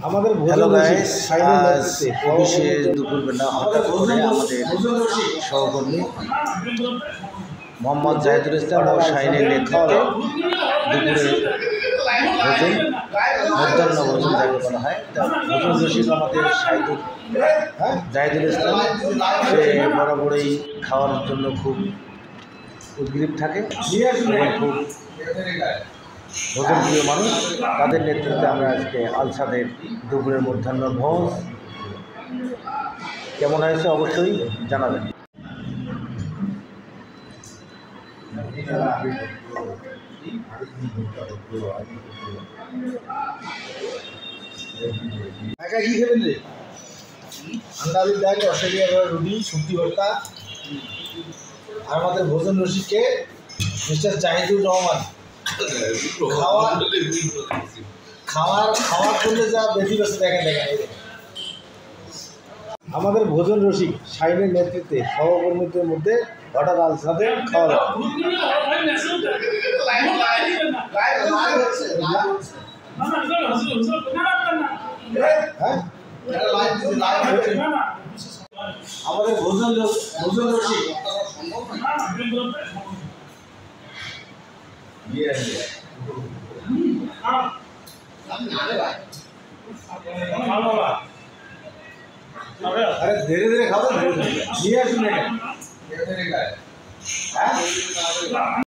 Hello guys, আজ 25শে দুপুরবেলা হঠাৎ করে আমাদের সহকর্মী মোহাম্মদ জাহিদুল ইসলাম ও শাহিনের নেতৃত্বে দুপুরে মধ্যাহ্ন ভোজন যাকে বলা হয়, ভোজন রসিক আমাদের জাহিদুল ইসলাম। সে বরাবরই খাওয়ার জন্য খুব উদ্গ্রীব থাকে এবং খুব ভোজন প্রিয় মানুষ। তাদের নেতৃত্বে আমরা আজকে আলসাদের দুপুরের মধ্যাহ্ন ভোজ। কেমন হয়েছে অবশ্যই জানাবেন। কি খেবেন রে? আন্ডা আলুর ডাল, অস্ট্রেলিয়া রুটি, সবজি ভর্তা। আর আমাদের ভোজন রসিককে মিস্টার জাহিদুর রহমান। খাওয়ার করলে যা বেশি বেশি দেখেন। আমাদের ভোজন রসিক শাহিনের নেতৃত্বে সহকর্মীদের মধ্যে হঠাৎ আলসাদে খাওয়া দাওয়া। আমাদের ভোজন রসিক अरे धीरे धीरे खाओ, निये सुने।